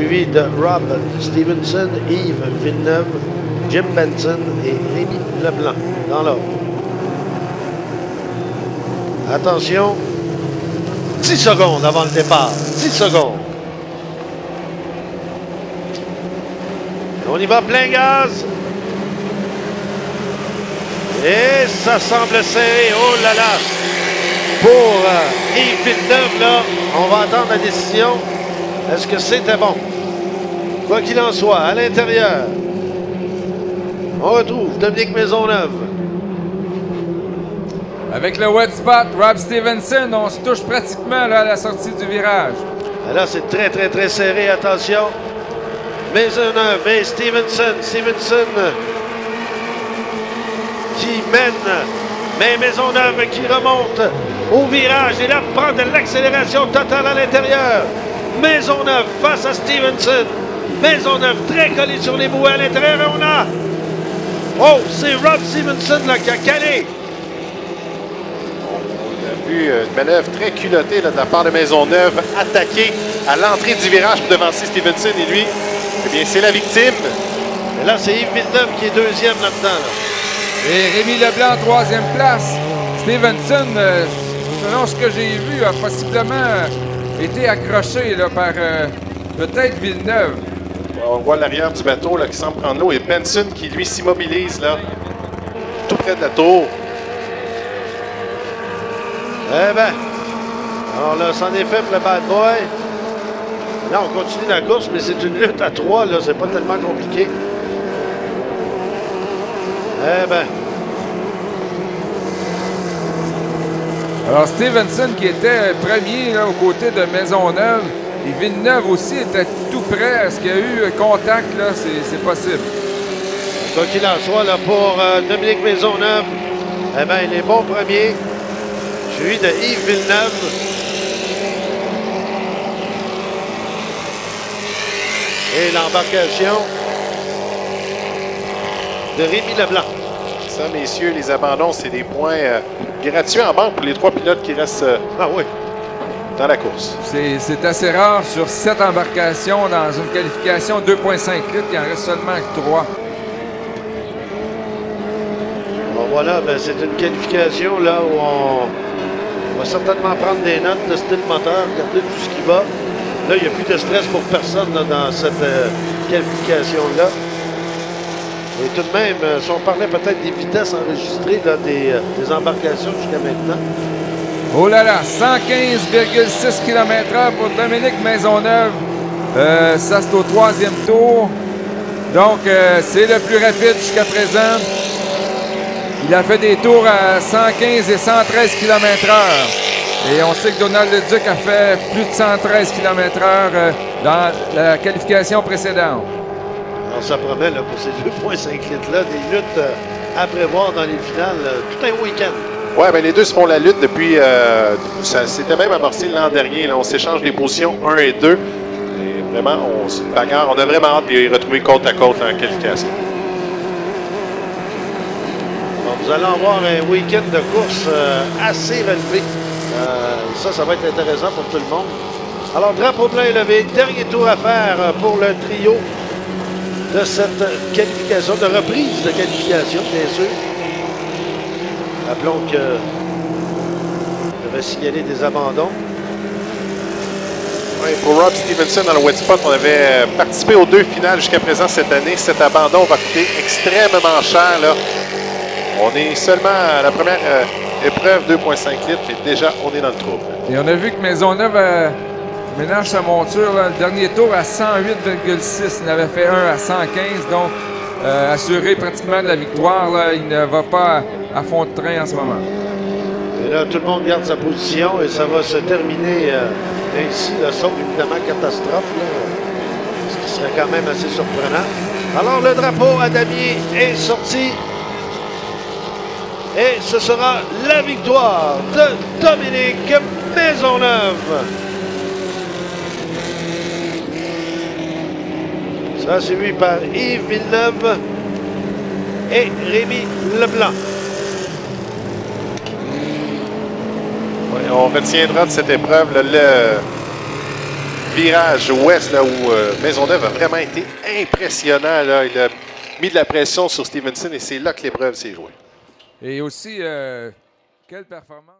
suivi de Rob Stevenson, Yves Villeneuve, Jim Benson et Rémi Leblanc dans l'ordre. Attention, 10 secondes avant le départ. 10 secondes. On y va plein gaz. Et ça semble serré. Oh là là. Pour Yves Villeneuve, là, on va attendre la décision. Est-ce que c'était bon? Quoi qu'il en soit, à l'intérieur, on retrouve Dominique Maisonneuve. Avec le wet spot, Rob Stevenson, on se touche pratiquement là, à la sortie du virage. Et là, c'est très, très, très serré. Attention. Maisonneuve et Stevenson. Stevenson qui mène, mais Maisonneuve qui remonte au virage. Et là, prend de l'accélération totale à l'intérieur. Maisonneuve face à Stevenson. Maisonneuve très collé sur les bouées à l'intérieur. Et on a... Oh, c'est Rob Stevenson là, qui a calé. Une manœuvre très culottée là, de la part de Maisonneuve, attaqué à l'entrée du virage pour devancer Stevenson. Et lui, eh bien, c'est la victime. Et là, c'est Yves Villeneuve qui est deuxième là-dedans. Là. Et Rémi Leblanc, troisième place. Stevenson, selon ce que j'ai vu, a possiblement été accroché là, par peut-être Villeneuve. On voit l'arrière du bateau là, qui semble prendre l'eau et Benson qui, lui, s'immobilise là, tout près de la tour. Eh bien, alors là, c'en est fait pour le bad boy. Là, on continue la course, mais c'est une lutte à 3, là, c'est pas tellement compliqué. Eh bien. Alors, Stevenson qui était premier là, aux côtés de Maisonneuve, et Villeneuve aussi était tout près. Est-ce qu'il y a eu contact, là? C'est possible. Quoi qu'il en soit, là, pour Dominique Maisonneuve, eh bien, il est bon premier. Celui de Yves Villeneuve. Et l'embarcation de Rémi Leblanc. Ça, messieurs, les abandons, c'est des points gratuits en banque pour les 3 pilotes qui restent dans la course. C'est assez rare sur 7 embarcations dans une qualification 2,5 litres. Il en reste seulement 3. Bon, voilà, ben, c'est une qualification là où on va certainement prendre des notes, tester le moteur, regarder tout ce qui va. Là, il n'y a plus de stress pour personne là, dans cette qualification-là. Et tout de même, si on parlait peut-être des vitesses enregistrées là, des embarcations jusqu'à maintenant. Oh là là, 115,6 km/h pour Dominique Maisonneuve. Ça, c'est au 3e tour. Donc, c'est le plus rapide jusqu'à présent. Il a fait des tours à 115 et 113 km/h. Et on sait que Donald Leduc a fait plus de 113 km/h dans la qualification précédente. Alors, ça promet là, pour ces 2,5 litres-là, des luttes à prévoir dans les finales tout un week-end. Oui, bien, les deux se font la lutte depuis... ça s'était même amorcé l'an dernier. Là, on s'échange les positions 1 et 2. Et vraiment, on se bagarre. On a vraiment hâte de les retrouver côte à côte en qualification. Bon, vous allez avoir un week-end de course assez relevé. Ça va être intéressant pour tout le monde. Alors, drapeau plein levé. Dernier tour à faire pour le trio de cette qualification, de reprise de qualification, bien sûr. Rappelons que je vais signaler des abandons. Oui, pour Rob Stevenson dans le wet spot, on avait participé aux 2 finales jusqu'à présent cette année. Cet abandon va coûter extrêmement cher. Là. On est seulement à la première épreuve 2,5 litres et déjà on est dans le trouble. Et on a vu que Maisonneuve ménage sa monture. Là, le dernier tour à 108,6. Il avait fait un à 115, donc assuré pratiquement de la victoire. Là. Il ne va pas à fond de train en ce moment. Et là, tout le monde garde sa position et ça va se terminer ainsi, sauf évidemment catastrophe, là, ce qui serait quand même assez surprenant. Alors, le drapeau à damier est sorti et ce sera la victoire de Dominique Maisonneuve. Ça, suivi par Yves Villeneuve et Rémi Leblanc. Oui, on retiendra de cette épreuve virage ouest, là, où Maisonneuve a vraiment été impressionnant. Là. Il a mis de la pression sur Stevenson et c'est là que l'épreuve s'est jouée. Et aussi, quelle performance!